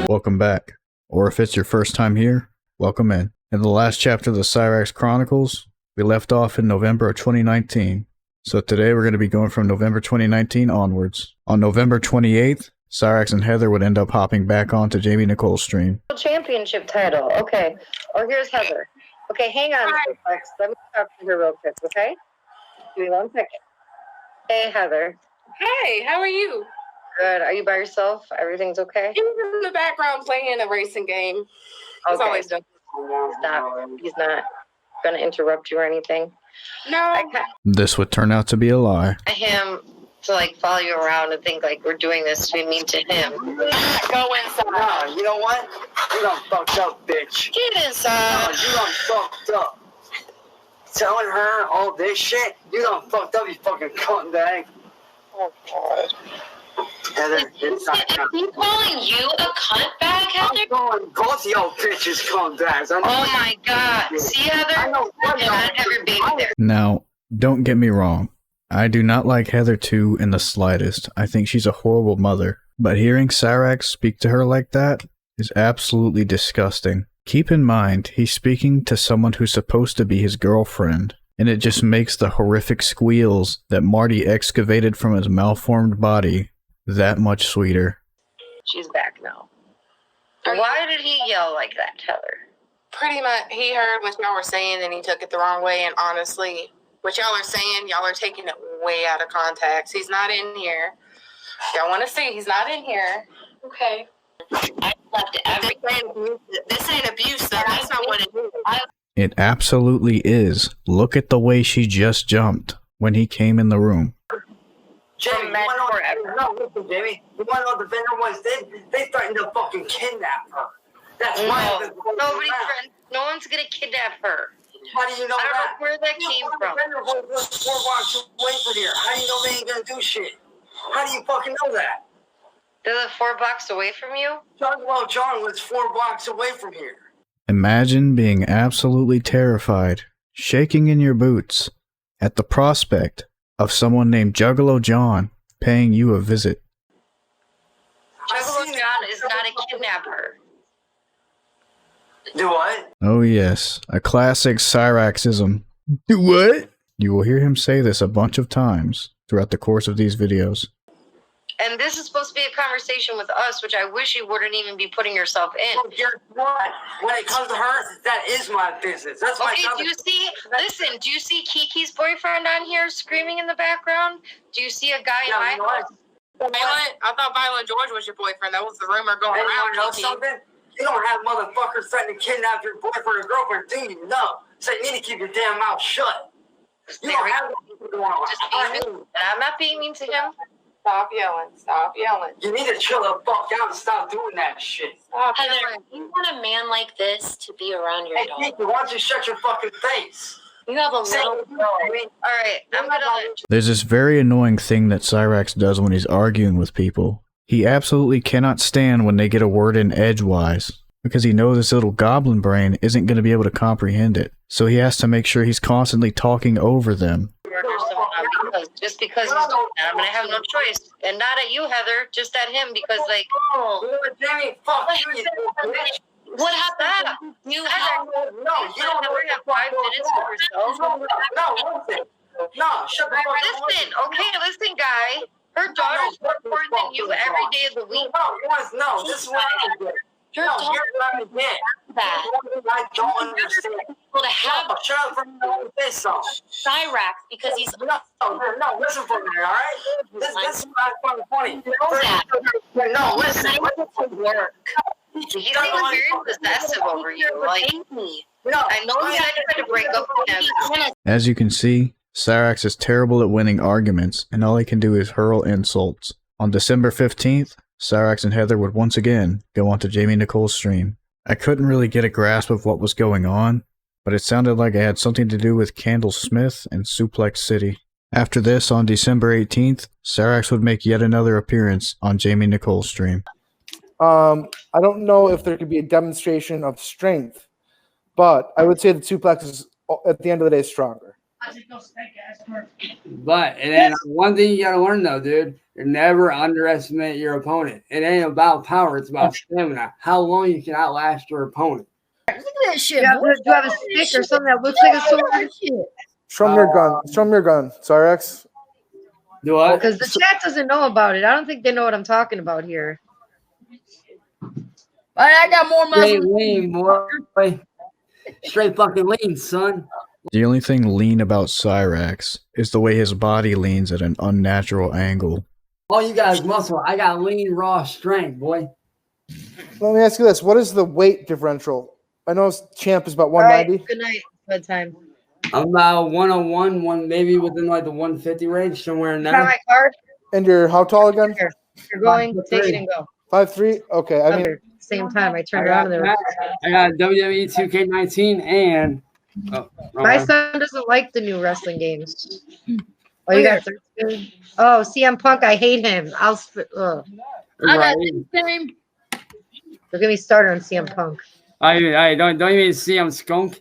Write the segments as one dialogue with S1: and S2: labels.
S1: Welcome back, or if it's your first time here, welcome in. In the last chapter of the Cyraxx Chronicles, we left off in November of 2019. So today we're going to be going from November 2019 onwards. On November 28th, Cyraxx and Heather would end up hopping back onto Jamie Nicole's stream.
S2: Championship title, okay. Oh, here's Heather. Okay, hang on, Cyraxx. Let me talk to her real quick, okay? Give me 1 second. Hey, Heather.
S3: Hey, how are you?
S2: Good. Are you by yourself? Everything's okay?
S3: He was in the background playing a racing game. He's always done.
S2: He's not going to interrupt you or anything.
S3: No.
S1: This would turn out to be a lie.
S2: Him to like follow you around and think like we're doing this to be mean to him.
S3: Go inside.
S4: No, you know what? You done fucked up, bitch.
S3: Get inside.
S4: No, you done fucked up. Telling her all this shit, you done fucked up, you fucking cunt bag.
S3: Oh, God.
S4: Heather, it's not
S5: Is he calling you a cunt bag, Heather?
S4: I'm calling both of y'all bitches cunt bags.
S2: Oh my God. See, Heather?
S4: I know
S2: You gotta have your baby there.
S1: Now, don't get me wrong. I do not like Heather 2 in the slightest. I think she's a horrible mother. But hearing Cyraxx speak to her like that is absolutely disgusting. Keep in mind, he's speaking to someone who's supposed to be his girlfriend, and it just makes the horrific squeals that Marty excavated from his malformed body that much sweeter.
S2: She's back now. Why did he yell like that, Heather?
S3: Pretty much, he heard what y'all were saying and he took it the wrong way. And honestly, what y'all are saying, y'all are taking it way out of context. He's not in here. Y'all want to see, he's not in here. Okay.
S5: I left everything.
S3: This ain't abuse, though. That's not what it is.
S1: It absolutely is. Look at the way she just jumped when he came in the room.
S4: Jamie, you wanna know, listen, Jamie, you wanna know what the vendor was did? They threatened to fucking kidnap her. That's why
S2: No one's gonna kidnap her.
S4: How do you know
S2: I don't
S4: that?
S2: know where that came from.
S4: The vendor was 4 blocks away from here. How do you know they ain't gonna do shit? How do you fucking know that?
S2: They live 4 blocks away from you?
S4: John was 4 blocks away from here.
S1: Imagine being absolutely terrified, shaking in your boots, at the prospect of someone named Juggalo John paying you a visit.
S2: Juggalo John is not a kidnapper.
S4: Do what?
S1: Oh yes, a classic Cyraxxism. Do what? You will hear him say this a bunch of times throughout the course of these videos.
S2: And this is supposed to be a conversation with us, which I wish you wouldn't even be putting yourself in.
S4: Well, guess what? When it comes to her, that is my business. That's my
S2: Okay, do you see Kiki's boyfriend on here screaming in the background? Do you see a guy in my house?
S3: I thought Violent George was your boyfriend. That was the rumor going
S4: Hey,
S3: around.
S4: you know something? You don't have motherfuckers threatening to kidnap your boyfriend or girlfriend, do you? No. So you need to keep your damn mouth shut. You don't have that going on.
S2: I'm not being mean to him.
S3: Stop yelling. Stop yelling.
S4: You need to chill the fuck out and stop doing that shit.
S3: Stop
S5: Heather,
S3: yelling.
S5: you want a man like this to be around your
S4: Hey,
S5: dog?
S4: Kiki, why don't you shut your fucking face?
S5: You have a
S4: Say,
S5: little
S2: Alright, I'm gonna...
S1: There's this very annoying thing that Cyraxx does when he's arguing with people. He absolutely cannot stand when they get a word in edgewise, because he knows his little goblin brain isn't going to be able to comprehend it. So he has to make sure he's constantly talking over them.
S2: Just because he's doing that, I'm gonna have no choice. And not at you, Heather, just at him, because like...
S4: Jamie, fuck you, you bitch.
S5: What happened? You have
S4: No, you don't know
S2: have 5 minutes for yourself.
S4: No, listen. No, shut the fuck up.
S2: Listen, guy. Her daughter's more important than you every day of the week.
S4: No, this is what I do.
S5: your
S4: No,
S5: dog
S4: you're not again.
S5: that.
S4: I don't understand.
S5: People to have
S4: No, shut up for me with this song.
S5: Cyraxx because he's
S4: No, listen for me, all right? This is what I find funny.
S5: that.
S4: No, listen.
S5: to work.
S2: He's even very possessive over you. Like,
S4: No,
S2: I know you said you had to break up with him.
S1: As you can see, Cyraxx is terrible at winning arguments, and all he can do is hurl insults. On December 15th, Cyraxx and Heather would once again go onto Jamie Nicole's stream. I couldn't really get a grasp of what was going on, but it sounded like it had something to do with Candle Smith and Suplex City. After this, on December 18th, Cyraxx would make yet another appearance on Jamie Nicole's stream.
S6: I don't know if there could be a demonstration of strength, but I would say the suplex is at the end of the day stronger.
S4: But it ain't one thing you gotta learn though, dude. You never underestimate your opponent. It ain't about power, it's about stamina. How long you can outlast your opponent.
S7: Look at that shit.
S2: Yeah,
S7: boy.
S2: do you have a stick or something that looks like a sword?
S6: Show me your gun. Show me your gun, Cyraxx.
S4: Do what?
S2: Because the chat doesn't know about it. I don't think they know what I'm talking about here.
S7: I got more
S4: Straight
S7: muscle.
S4: lean, boy. Straight fucking lean, son.
S1: The only thing lean about Cyraxx is the way his body leans at an unnatural angle.
S4: All you got is muscle. I got lean, raw strength, boy.
S6: Let me ask you this: what is the weight differential? I know Champ is about
S2: All right,
S6: 190.
S2: good night. Bedtime.
S4: I'm about 101, maybe within like the 150 range, somewhere in
S2: Got
S4: there.
S2: my card?
S6: And you're how tall again?
S2: Here. You're going, take it and go.
S6: 5'3". Okay, I mean,
S2: Same time. I turned around and there.
S4: I got WWE 2K19 and
S2: My son doesn't like the new wrestling games. Oh, you got 13? Oh, CM Punk, I hate him. I'll ugh.
S7: I got the same.
S2: Don't get me started on CM Punk.
S4: I don't even see I'm skunk.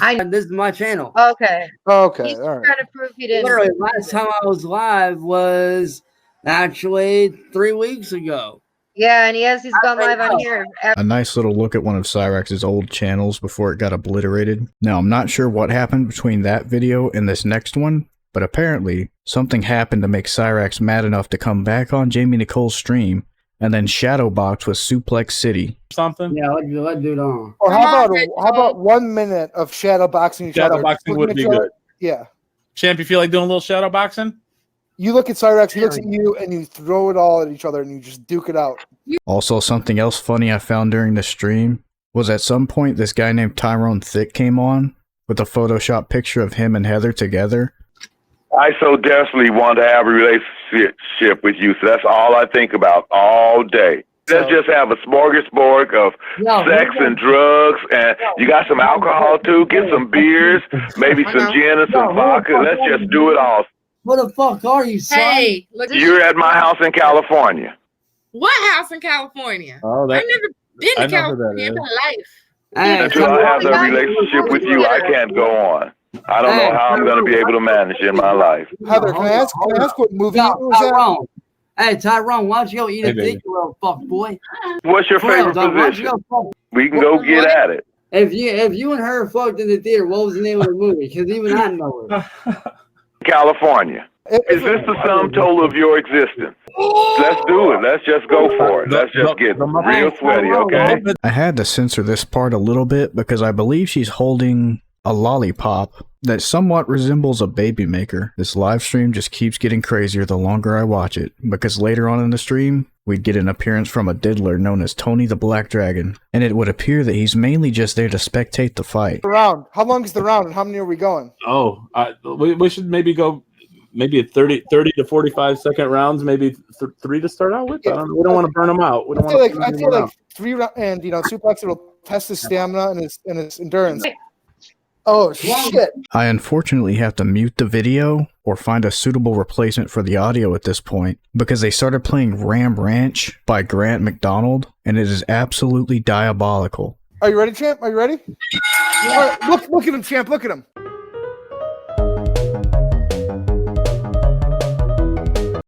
S2: I
S4: This is my channel.
S2: okay.
S6: okay,
S2: He's
S6: all right.
S2: trying to prove he didn't.
S4: Literally, last time I was live was actually 3 weeks ago.
S2: Yeah, and he's gone live on here.
S1: A nice little look at one of Cyraxx's old channels before it got obliterated. Now, I'm not sure what happened between that video and this next one, but apparently something happened to make Cyraxx mad enough to come back on Jamie Nicole's stream and then shadowbox with Suplex City.
S8: Something.
S4: Yeah, let's do it on.
S6: Or how about 1 minute of shadow boxing?
S8: Shadow boxing would be good.
S6: Yeah.
S8: Champ, you feel like doing a little shadow boxing?
S6: You look at Cyraxx, he looks at you, and you throw it all at each other, and you just duke it out.
S1: Also, something else funny I found during the stream was at some point this guy named Tyrone Thick came on with a Photoshop picture of him and Heather together.
S9: I so desperately want to have a relationship with you, so that's all I think about all day. Let's just have a smorgasbord of sex and drugs, and you got some alcohol too. Get some beers, maybe some gin and some vodka. Let's just do it all.
S4: What the fuck are you, son?
S7: Hey, look.
S9: You're at my house in California.
S3: What house in California?
S8: Oh,
S3: I've never been
S8: I
S3: to
S8: know who that
S3: California in
S8: is.
S3: my life.
S4: Hey,
S9: Until I have that relationship with you, I can't go on. I don't know how I'm going to be able to manage in my life.
S6: Heather, can I ask what movie
S4: Yo,
S6: was that?
S4: Tyrone. Hey, Tyrone, why don't you go eat a
S8: Hey, baby.
S4: dick, you little fuck boy?
S9: What's your favorite
S4: Why don't you
S9: position?
S4: go fuck?
S9: We can go get at it.
S4: If you and her fucked in the theater, what was the name of the movie? Because even I know it.
S9: California. Is this the sum total of your existence? Let's do it. Let's just go for it. Let's just get real sweaty, okay?
S1: I had to censor this part a little bit because I believe she's holding a lollipop that somewhat resembles a baby maker. This live stream just keeps getting crazier the longer I watch it, because later on in the stream, we'd get an appearance from a diddler known as Tony the Black Dragon, and it would appear that he's mainly just there to spectate the fight.
S6: The round. How long is the round, and how many are we going?
S8: Oh, we should maybe go maybe a 30 to 45 second rounds, maybe 3 to start out with. I don't know. We don't want to burn them out. We don't want to.
S6: I feel like 3 rounds, and Suplex will test his stamina and his endurance. Oh shit!
S1: I unfortunately have to mute the video or find a suitable replacement for the audio at this point because they started playing Ram Ranch by Grant McDonald, and it is absolutely diabolical.
S6: Are you ready, Champ? Are you ready? All right, look at him, Champ. Look at him.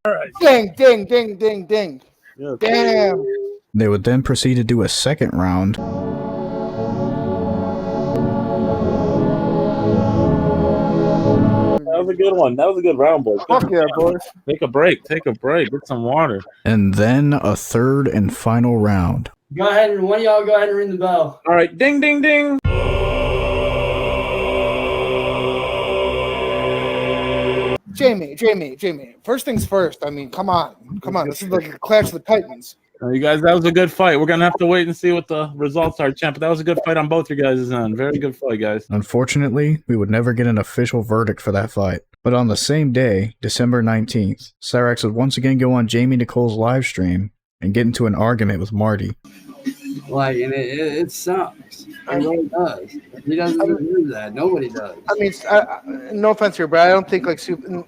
S8: All right.
S6: Ding, ding, ding, ding, ding.
S8: Yeah.
S6: Damn.
S1: They would then proceed to do a second round.
S8: That was a good one. That was a good round, boys.
S6: Fuck yeah, boys.
S8: Take a break. Take a break. Get some water.
S1: And then a third and final round.
S4: Go ahead and one of y'all go ahead and ring the bell.
S8: All right. Ding, ding, ding.
S6: Jamie. First things first. I mean, come on. This is like a Clash of the Titans.
S8: You guys, that was a good fight. We're going to have to wait and see what the results are, champ. But that was a good fight on both your guys' end. Very good fight, guys.
S1: Unfortunately, we would never get an official verdict for that fight. But on the same day, December 19th, Cyraxx would once again go on Jamie Nicole's live stream and get into an argument with Marty.
S4: Like, and it sucks. It really does. He doesn't do that. Nobody does.
S6: I mean, no offense here, but I don't think like and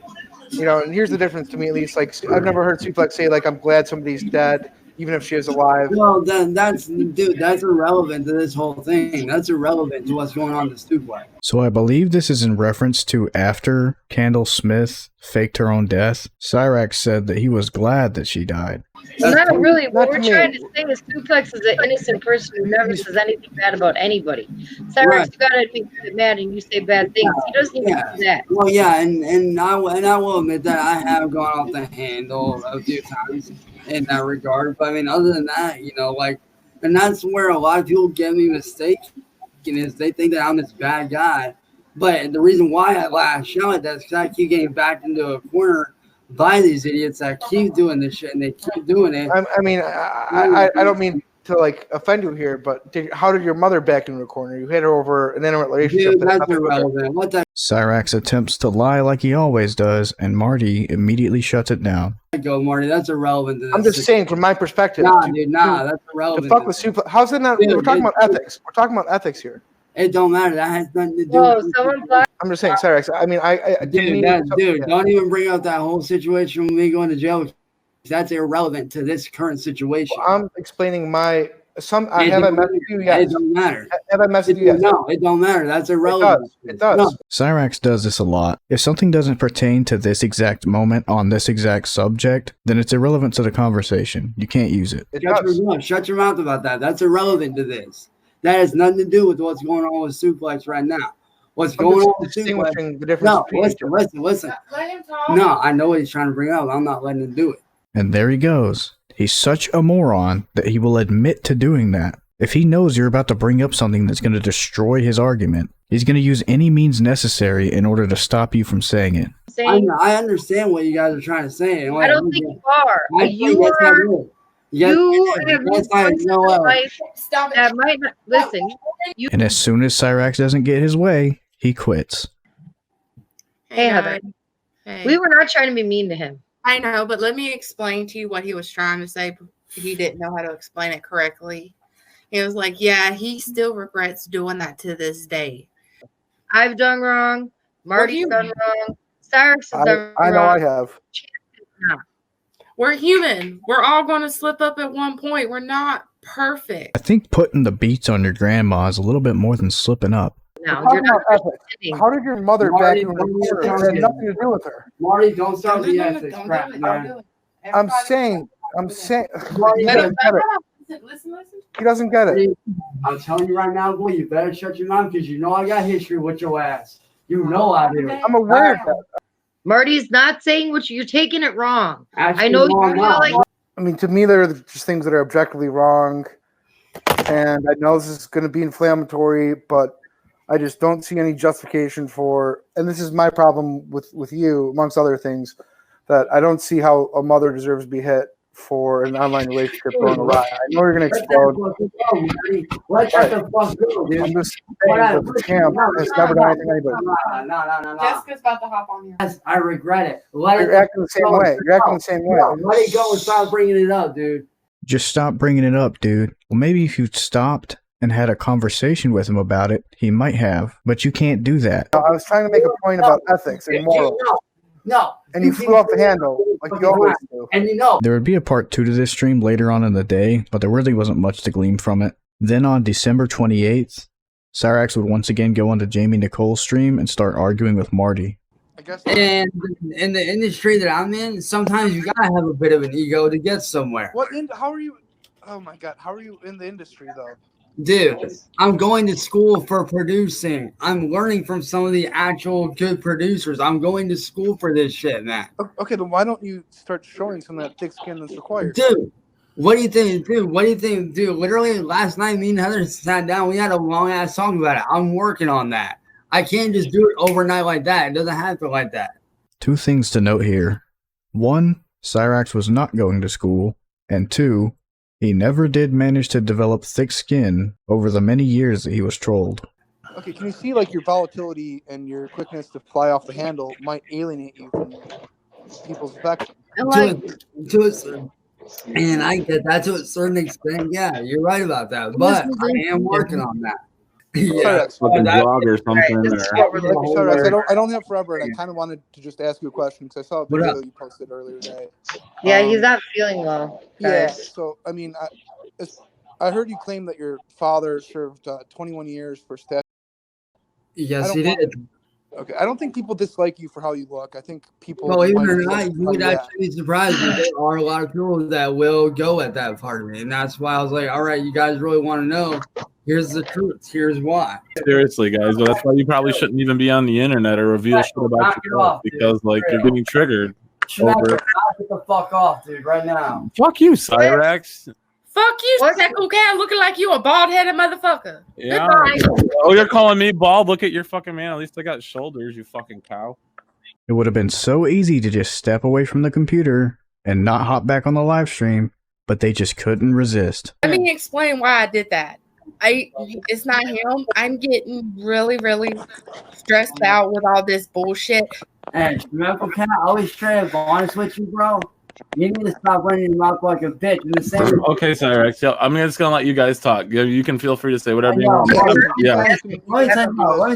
S6: here's the difference to me at least. Like, I've never heard Suplex say like, "I'm glad somebody's dead." even if she is alive.
S10: Well, then that's irrelevant to this whole thing. That's irrelevant to what's going on in the suplex.
S1: So I believe this is in reference to after Candle Smith faked her own death. Cyraxx said that he was glad that she died.
S7: Not really. What we're
S6: to me.
S7: trying to say is Suplex is an innocent person who never says anything bad about anybody. Cyraxx,
S10: Right.
S7: you gotta be mad and you say bad things. He doesn't even do that.
S10: Well, yeah, and I will admit that I have gone off the handle a few times in that regard. But I mean, other than that, you know, like, and that's where a lot of people get me mistaken is they think that I'm this bad guy. But the reason why I lash out at that is because I keep getting backed into a corner by these idiots that keep doing this shit and they keep doing it.
S6: I don't mean to like offend you here, but how did your mother back into a corner? You hit her over an intimate relationship.
S10: Dude, that's irrelevant. What the
S1: Cyraxx attempts to lie like he always does, and Marty immediately shuts it down.
S10: go, Marty? That's irrelevant to this.
S6: I'm just saying, from my perspective.
S10: Nah, dude, nah, that's irrelevant.
S6: To fuck with Suplex. How's it not?
S10: Dude,
S6: we're talking about ethics. We're talking about ethics here.
S10: It don't matter. That has nothing to do
S7: Whoa,
S10: with
S7: someone blocked.
S6: I'm just saying, Cyraxx. I mean, I didn't
S10: dude, don't even bring up that whole situation with me going to jail. That's irrelevant to this current situation.
S6: Well, I'm explaining my have I messaged you? Yes.
S10: It don't matter.
S6: Have I messaged you? Yes.
S10: No, it don't matter. That's irrelevant.
S6: It does.
S10: No.
S1: Cyraxx does this a lot. If something doesn't pertain to this exact moment on this exact subject, then it's irrelevant to the conversation. You can't use it.
S10: Shut your mouth about that. That's irrelevant to this. That has nothing to do with what's going on with Suplex right now. What's going on with Suplex?
S6: The difference
S10: No,
S6: between
S10: listen.
S3: Let him talk.
S10: No, I know what he's trying to bring up. I'm not letting him do it.
S1: And there he goes. He's such a moron that he will admit to doing that. If he knows you're about to bring up something that's going to destroy his argument, he's going to use any means necessary in order to stop you from saying it.
S10: I understand what you guys are trying to say.
S7: I don't think you are. You
S10: have
S7: have lived once in your life that might not listen.
S1: And as soon as Cyraxx doesn't get his way, he quits.
S7: Hey, Heather.
S3: Hey.
S7: We were not trying to be mean to him.
S3: I know, but let me explain to you what he was trying to say. He didn't know how to explain it correctly. He was like, yeah, he still regrets doing that to this day.
S7: I've done wrong. Marty's done wrong. Cyraxx has done wrong.
S6: I know I have.
S3: We're human. We're all going to slip up at one point. We're not perfect.
S1: I think putting the beats on your grandma is a little bit more than slipping up.
S7: No,
S6: you're not ethics. How did your mother back into the corner? It had nothing to do with her.
S10: Marty, don't start the ethics crap, man.
S6: I'm saying. He doesn't get it.
S3: Listen.
S6: He doesn't get it.
S10: I'm telling you right now, boy, you better shut your mouth because you know I got history with your ass. You know I do.
S6: I'm aware of that.
S7: Marty's not saying what you're taking it wrong.
S10: Actually,
S7: I know
S10: wrong
S7: you're
S10: now.
S7: like.
S6: I mean, to me, there are just things that are objectively wrong, and I know this is going to be inflammatory, but I just don't see any justification for. And this is my problem with you, amongst other things, that I don't see how a mother deserves to be hit for an online relationship going awry. I know you're going to explode.
S10: Let the fuck go, dude.
S6: I'm just saying that the camp has never done anything to anybody.
S10: No.
S3: Jessica's about to hop on here.
S10: Yes, I regret it.
S6: You're acting the same way. You're acting the same way.
S10: No, let it go and stop bringing it up, dude.
S1: Just stop bringing it up, dude. Well, maybe if you stopped and had a conversation with him about it, he might have, but you can't do that.
S6: I was trying to make a point about ethics and morals.
S10: No.
S6: And you flew off the handle like you always do.
S10: And you know.
S1: There would be a part 2 to this stream later on in the day, but there really wasn't much to glean from it. Then on December 28th, Cyraxx would once again go onto Jamie Nicole's stream and start arguing with Marty.
S10: And in the industry that I'm in, sometimes you gotta have a bit of an ego to get somewhere.
S6: How are you? Oh my God! How are you in the industry though?
S10: Dude, I'm going to school for producing. I'm learning from some of the actual good producers. I'm going to school for this shit, man.
S6: Okay, then why don't you start showing some of that thick skin that's required?
S10: Dude, what do you think? Dude, literally last night, me and Heather sat down. We had a long-ass talk about it. I'm working on that. I can't just do it overnight like that. It doesn't happen like that.
S1: 2 things to note here. 1, Cyraxx was not going to school. And 2, he never did manage to develop thick skin over the many years that he was trolled.
S6: Okay, can you see like your volatility and your quickness to fly off the handle might alienate you from people's affection?
S10: And I get that to a certain extent. Yeah, you're right about that. But I am working on that.
S6: Cyraxx.
S8: fucking vlog or something.
S7: Right, this is
S8: or-
S7: what we're looking for.
S6: Cyraxx, I don't have forever, and I kind of wanted to just ask you a question because I saw a
S10: What
S6: video
S10: up?
S6: you posted earlier today.
S7: Yeah, he's not feeling well.
S6: Yeah,
S7: Guys.
S6: so I mean, I heard you claim that your father served 21 years for theft.
S10: Yes, he did.
S6: Okay, I don't think people dislike you for how you look. I think people.
S10: Believe it
S6: might
S10: or
S6: dislike
S10: not, you
S6: how
S10: would
S6: you act.
S10: actually be surprised. There are a lot of people that will go at that part of me, and that's why I was like, "All right, you guys really want to know? Here's the truth. Here's why."
S8: Seriously, guys, well, that's why you probably shouldn't even be on the internet or reveal shit about
S10: Knock it
S8: yourself
S10: off, dude.
S8: because, like, you're getting triggered over.
S10: Get the fuck off, dude, right now.
S8: Fuck you, Cyraxx.
S11: Fuck you, Seco Can, looking like you a bald-headed motherfucker.
S8: Yeah.
S11: Goodbye.
S8: Oh, you're calling me bald? Look at your fucking man. At least I got shoulders, you fucking cow.
S1: It would have been so easy to just step away from the computer and not hop back on the live stream, but they just couldn't resist.
S11: Let me explain why I did that. It's not him. I'm getting really, really stressed out with all this bullshit.
S10: Hey, remember, Cat, I always try to be honest with you, bro. You need to stop running your mouth like a bitch. In the same
S8: Okay, Cyraxx. Yeah, I'm just gonna let you guys talk. You can feel free to say whatever you want. Yeah,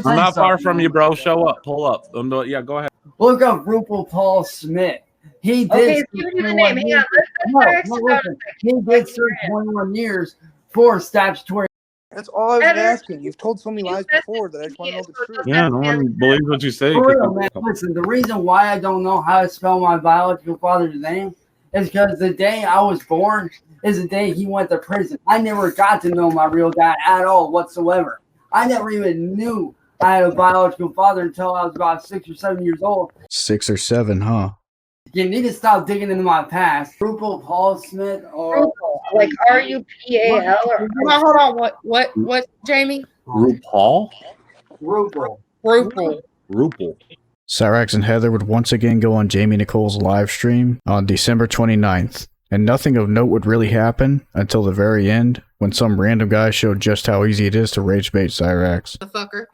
S8: I'm not far from you, bro. Show up, pull up. Yeah, go ahead.
S10: Look up RuPaul Paul Smith. He did.
S7: Okay, give me the name. Hang on.
S10: He did serve 21 years for statutory.
S6: That's all I was asking. You've told so many lies before that I just want to know the truth.
S8: Yeah, no one believes what you say.
S10: For real, man. Listen, the reason why I don't know how to spell my biological father's name is because the day I was born is the day he went to prison. I never got to know my real dad at all whatsoever. I never even knew I had a biological father until I was about 6 or 7 years old.
S1: 6 or 7, huh?
S10: You need to stop digging into my past. RuPaul Paul Smith or
S7: like RUPAL or
S11: Hold on. What, Jamie?
S8: RuPaul?
S10: RuPaul.
S1: Cyraxx and Heather would once again go on Jamie Nicole's live stream on December 29th, and nothing of note would really happen until the very end when some random guy showed just how easy it is to rage bait Cyraxx.
S11: The fucker.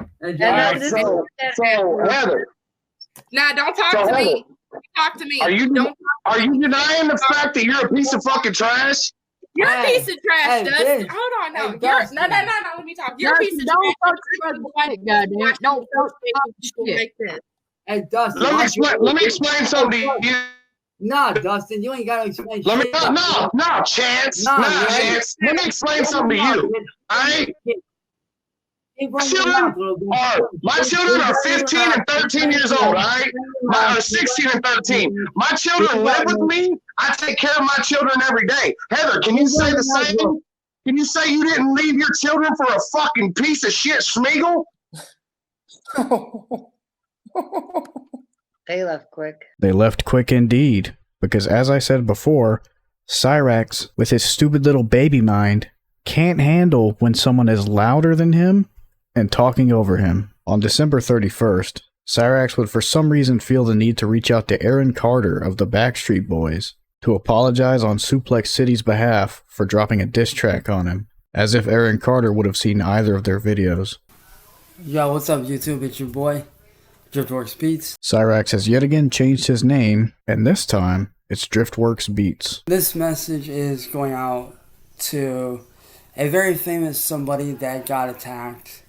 S12: So Heather.
S11: Nah, don't talk to me. Talk to me.
S12: Are you denying the fact that you're a piece of fucking trash?
S11: You're a piece of trash,
S10: Hey,
S11: Dustin.
S10: bitch.
S11: Hold on, no.
S10: Hey,
S11: You're, no,
S10: Dustin.
S11: let me talk. You're a piece of
S7: Don't
S11: trash.
S7: Don't shit.
S11: Like this.
S10: Hey, Dustin.
S12: Let me explain something to you.
S10: Nah, Dustin, you ain't got to explain
S12: Let me
S10: shit.
S12: Chance.
S10: Nah,
S12: Nah,
S10: man.
S12: Chance. Let me explain something to you. Alright? My children are 15 and 13 years old, alright? Or 16 and 13. My children live with me. I take care of my children every day. Heather, can you say the same? Can you say you didn't leave your children for a fucking piece of shit Schmeagle?
S7: They left quick.
S1: They left quick indeed, because as I said before, Cyraxx, with his stupid little baby mind, can't handle when someone is louder than him and talking over him. On December 31st, Cyraxx would for some reason feel the need to reach out to Aaron Carter of the Backstreet Boys to apologize on Suplex City's behalf for dropping a diss track on him, as if Aaron Carter would have seen either of their videos.
S10: Yo, what's up, YouTube? It's your boy, Driftworks Beats.
S1: Cyraxx has yet again changed his name, and this time, it's Driftworks Beats.
S10: This message is going out to a very famous somebody that got attacked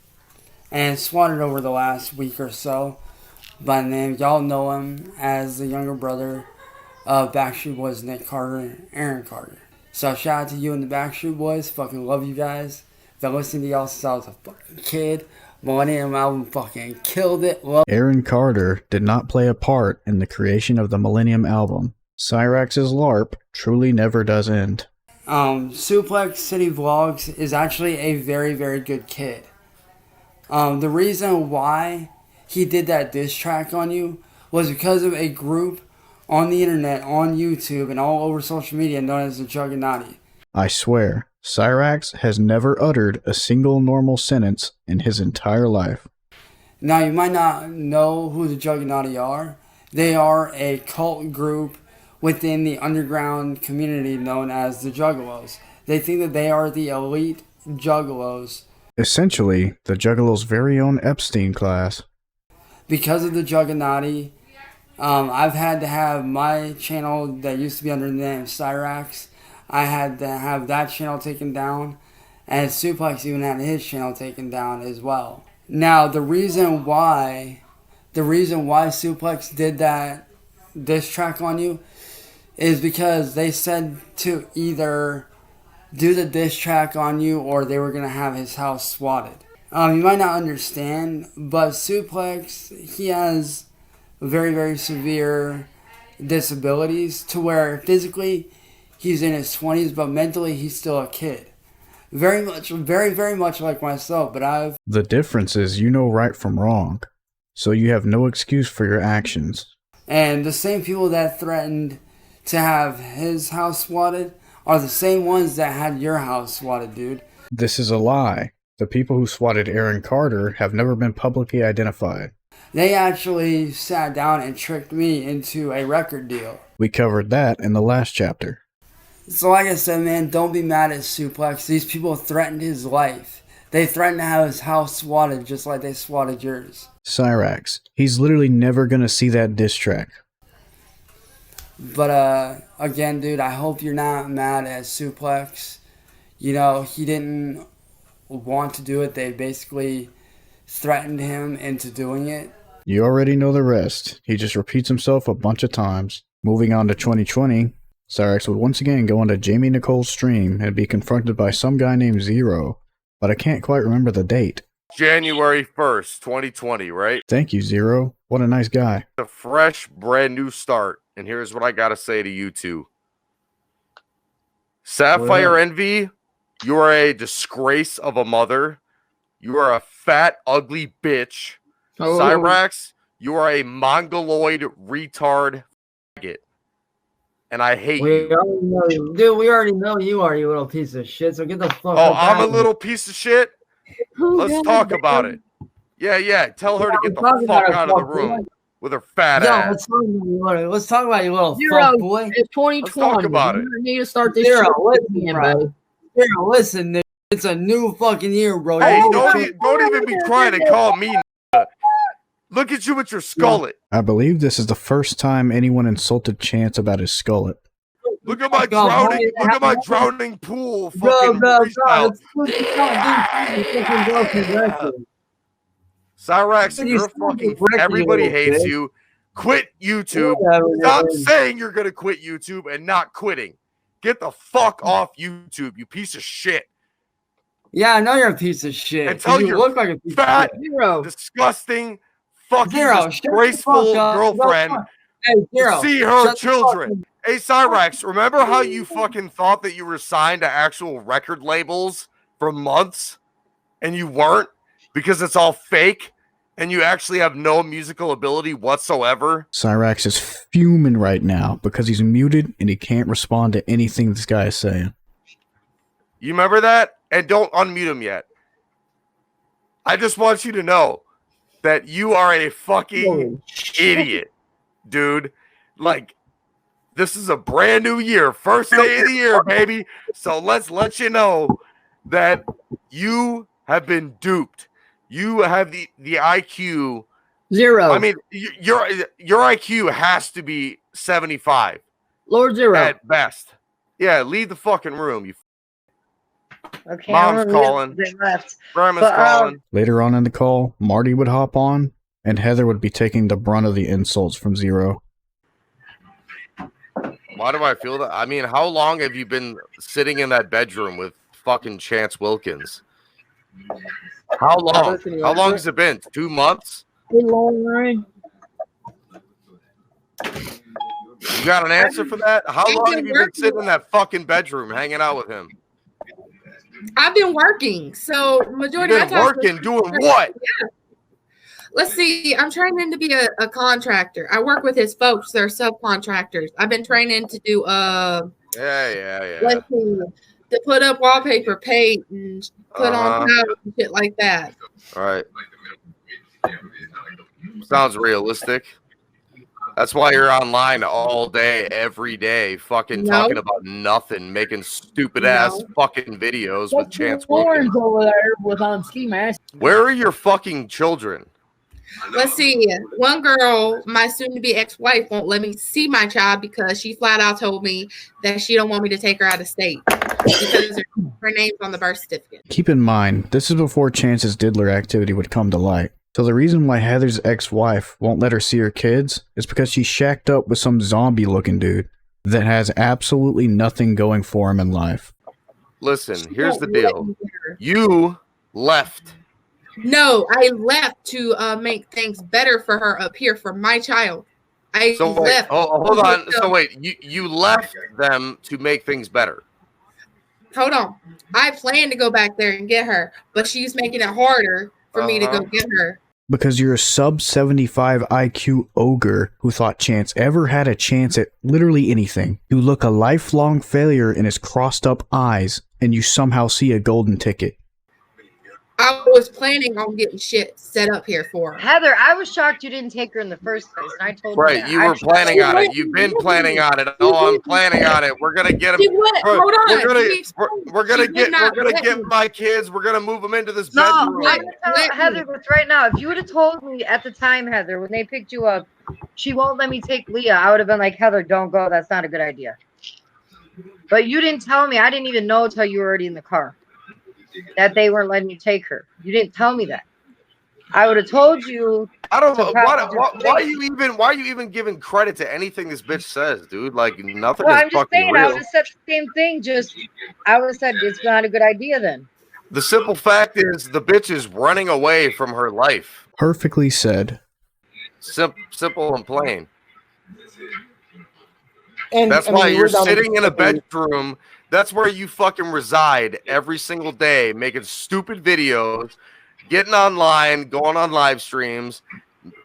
S10: and swatted over the last week or so by name. Y'all know him as the younger brother of Backstreet Boys Nick Carter, Aaron Carter. So shout out to you and the Backstreet Boys. Fucking love you guys. Been listening to y'all since I was a fucking kid. Millennium album fucking killed it.
S1: Aaron Carter did not play a part in the creation of the Millennium album. Cyraxx's LARP truly never does end.
S10: Suplex City Vlogs is actually a very, very good kid. The reason why he did that diss track on you was because of a group on the internet, on YouTube, and all over social media known as the Juggernaut.
S1: I swear, Cyraxx has never uttered a single normal sentence in his entire life.
S10: Now, you might not know who the Juggernaut are. They are a cult group within the underground community known as the Juggalos. They think that they are the elite Juggalos.
S1: Essentially, the Juggalos' very own Epstein class.
S10: Because of the Juggernaut, I've had to have my channel that used to be under the name Cyraxx. I had to have that channel taken down. and Suplex even had his channel taken down as well. Now, the reason why Suplex did that diss track on you is because they said to either do the diss track on you or they were going to have his house swatted. You might not understand, but Suplex, he has very, very severe disabilities to where physically he's in his 20s, but mentally he's still a kid. Very much like myself, but
S1: The difference is you know right from wrong, so you have no excuse for your actions.
S10: And the same people that threatened to have his house swatted are the same ones that had your house swatted, dude.
S1: This is a lie. The people who swatted Aaron Carter have never been publicly identified.
S10: They actually sat down and tricked me into a record deal.
S1: We covered that in the last chapter.
S10: So like I said, man, don't be mad at Suplex. These people threatened his life. They threatened to have his house swatted just like they swatted yours.
S1: Cyraxx. He's literally never gonna see that diss track.
S10: But again, dude, I hope you're not mad at Suplex. You know, he didn't want to do it. They basically threatened him into doing it.
S1: You already know the rest. He just repeats himself a bunch of times. Moving on to 2020, Cyraxx would once again go onto Jamie Nicole's stream and be confronted by some guy named Zero, but I can't quite remember the date.
S13: January 1st, 2020, right?
S1: Thank you, Zero. What a nice guy.
S13: A fresh, brand new start. And here's what I gotta say to you two. Sapphire Envy, you are a disgrace of a mother. You are a fat, ugly bitch.
S7: Oh.
S13: Cyraxx, you are a mongoloid retard faggot. And I hate you.
S14: Already know you. Dude, we already know you are, you little piece of shit, so get the fuck
S13: Oh,
S14: up
S13: I'm a
S14: out of
S13: little piece of shit? Let's talk about it. Yeah. Tell her to get the fuck out of the room with her fat ass.
S14: Let's talk about you little
S7: Zero,
S14: fuck boy.
S7: it's 2020.
S13: Let's talk about it.
S7: You need to start this
S14: Zero,
S7: shit
S14: listen,
S7: again,
S14: bro.
S7: buddy.
S14: Zero, listen, nigga. It's a new fucking year, bro.
S13: Hey,
S14: You
S13: don't
S14: shit.
S13: even be trying to call me. Look at you with your skullet.
S1: I believe this is the first time anyone insulted Chance about his skullet.
S13: Look at my drowning. Look at my drowning pool. Fucking freestyle. Cyraxx, you're fucking. Everybody hates you. Quit YouTube. Stop saying you're gonna quit YouTube and not quitting. Get the fuck off YouTube, you piece of shit.
S14: Yeah, I know you're a piece of shit.
S13: And tell
S14: you
S13: your
S14: look like a piece
S13: fat,
S14: of shit. Zero.
S13: disgusting, fucking
S14: Zero,
S13: disgraceful
S14: shut the fuck up.
S13: girlfriend
S14: Hey, Zero,
S13: to see her
S14: shut the
S13: children. Hey, Cyraxx, remember how you fucking thought that you were signed to actual record labels for months and you weren't because it's all fake and you actually have no musical ability whatsoever?
S1: Cyraxx is fuming right now because he's muted and he can't respond to anything this guy is saying.
S13: You remember that? And don't unmute him yet. I just want you to know that you are a fucking idiot, dude. Like, this is a brand new year, first day of the year, baby. So let's let you know that you have been duped. You have the IQ.
S7: Zero.
S13: I mean, your IQ has to be 75.
S7: Lord Zero.
S13: At best. Yeah, leave the fucking room, you.
S2: Okay,
S13: Mom's calling. Grandma's calling.
S1: Later on in the call, Marty would hop on, and Heather would be taking the brunt of the insults from Zero.
S13: Why do I feel that? I mean, how long have you been sitting in that bedroom with fucking Chance Wilkins? How long? How long has it been? 2 months? You got an answer for that? How long have you been sitting in that fucking bedroom hanging out with him?
S11: I've been working, so majority
S13: You've
S11: of
S13: been
S11: my time.
S13: working, doing what?
S11: Yeah. Let's see. I'm training to be a contractor. I work with his folks. They're subcontractors. I've been training to do
S13: Yeah.
S11: let's see, to put up wallpaper, paint, and put on towels and shit like that.
S13: All right. Sounds realistic. That's why you're online all day, every day, fucking talking about nothing, making stupid ass fucking videos with Chance Wilkins.
S7: over there with on ski mask.
S13: Where are your fucking children?
S11: Let's see. One girl, my soon-to-be ex-wife, won't let me see my child because she flat out told me that she don't want me to take her out of state. because her name's on the birth certificate.
S1: Keep in mind, this is before Chance's diddler activity would come to light. So the reason why Heather's ex-wife won't let her see her kids is because she's shacked up with some zombie-looking dude that has absolutely nothing going for him in life.
S13: Listen, here's the deal. You left.
S11: No, I left to make things better for her up here for my child. I
S13: So wait,
S11: left.
S13: hold on. So wait, you left them to make things better.
S11: Hold on. I planned to go back there and get her, but she's making it harder for me to go get her.
S1: Because you're a sub-75 IQ ogre who thought Chance ever had a chance at literally anything. You look a lifelong failure in his crossed-up eyes, and you somehow see a golden ticket.
S11: I was planning on getting shit set up here for her.
S7: Heather, I was shocked you didn't take her in the first place, and I told her that.
S13: You were planning on it. You've been planning on it. Oh, I'm planning on it. We're gonna get him.
S11: Hold on.
S13: We're gonna get my kids. We're gonna move them into this bedroom.
S7: Heather, but right now, if you would have told me at the time, Heather, when they picked you up, she won't let me take Leah, I would have been like, Heather, don't go. That's not a good idea. But you didn't tell me. I didn't even know until you were already in the car that they weren't letting you take her. You didn't tell me that. I would have told you.
S13: I don't know why are you even giving credit to anything this bitch says, dude? Like nothing is
S7: I'm just
S13: fucking
S7: saying,
S13: real.
S7: I would have said the same thing. I would have said it's not a good idea then.
S13: The simple fact is the bitch is running away from her life.
S1: Perfectly said.
S13: Simple and plain.
S6: And
S13: that's why you're sitting in a bedroom. That's where you fucking reside every single day, making stupid videos, getting online, going on live streams,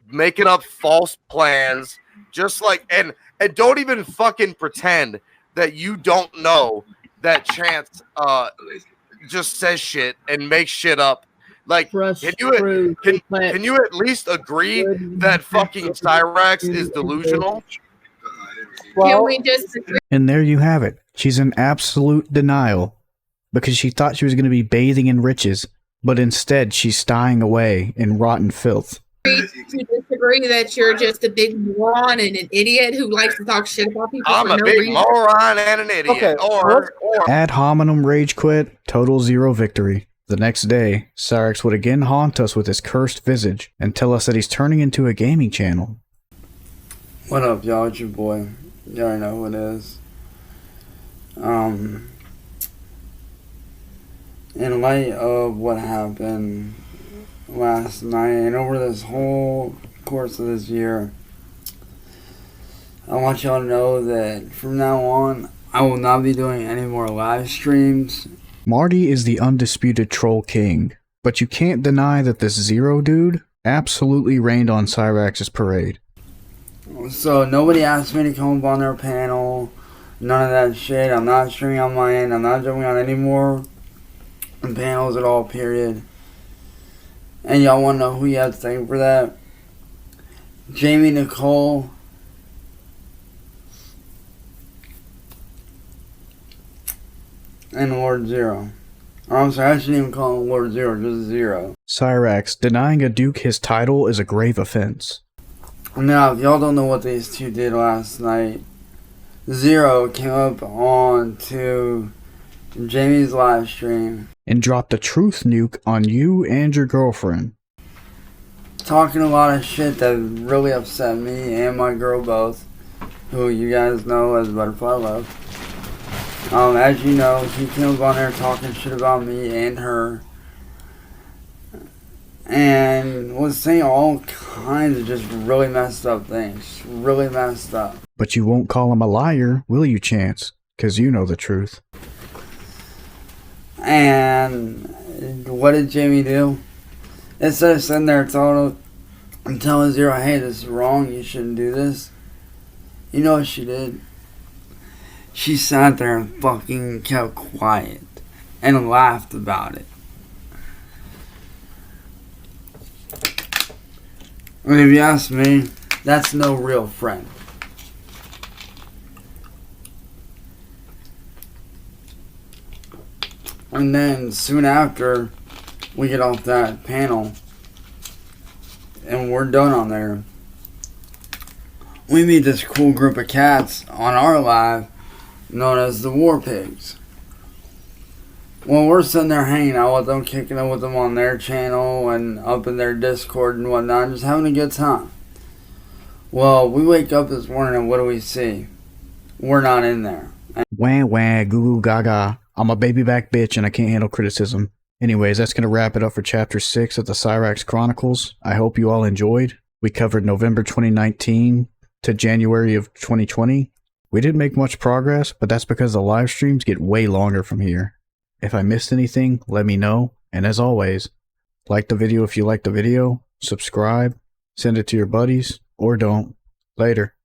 S13: making up false plans, just like and don't even fucking pretend that you don't know that Chance just says shit and makes shit up. Like, can you at least agree that fucking Cyraxx is delusional?
S11: Can we just
S1: And there you have it. She's in absolute denial because she thought she was going to be bathing in riches, but instead she's stowing away in rotten filth.
S11: disagree that you're just a big moron and an idiot who likes to talk shit about people?
S13: I'm a big moron and an idiot.
S6: Okay.
S13: Or
S1: Ad hominem rage quit, total zero victory. The next day, Cyraxx would again haunt us with his cursed visage and tell us that he's turning into a gaming channel.
S10: What up, y'all? It's your boy. You already know who it is. In light of what happened last night and over this whole course of this year, I want y'all to know that from now on, I will not be doing any more live streams.
S1: Marty is the undisputed troll king, but you can't deny that this Zero dude absolutely rained on Cyraxx's parade.
S10: So nobody asked me to come up on their panel. None of that shit. I'm not streaming on my end. I'm not jumping on any more panels at all, period. And y'all want to know who you have to thank for that? Jamie Nicole. And Lord Zero. I'm sorry, I shouldn't even call him Lord Zero, just Zero.
S1: Cyraxx, denying a duke his title is a grave offense.
S10: Now, if y'all don't know what these two did last night, Zero came up on to Jamie's live stream
S1: and dropped a truth nuke on you and your girlfriend.
S10: Talking a lot of shit that really upset me and my girl both, who you guys know as Butterfly Love. As you know, he came up on there talking shit about me and her. And was saying all kinds of just really messed up things. Really messed up.
S1: But you won't call him a liar, will you, Chance? 'Cause you know the truth.
S10: And what did Jamie do? Instead of sitting there telling Zero, hey, this is wrong, you shouldn't do this. You know what she did? She sat there and fucking kept quiet. And laughed about it. And if you ask me, that's no real friend. And then soon after we get off that panel and we're done on there, we meet this cool group of cats on our live known as the War Pigs. Well, we're sitting there hanging out with them, kicking it with them on their channel and up in their Discord and whatnot, just having a good time. Well, we wake up this morning and what do we see? We're not in there.
S1: Wah wah, goo goo gaga. I'm a baby back bitch and I can't handle criticism. Anyways, that's going to wrap it up for Chapter 6 of the Cyraxx Chronicles. I hope you all enjoyed. We covered November 2019 to January of 2020. We didn't make much progress, but that's because the live streams get way longer from here. If I missed anything, let me know. And as always, like the video if you like the video, subscribe, send it to your buddies, or don't. Later.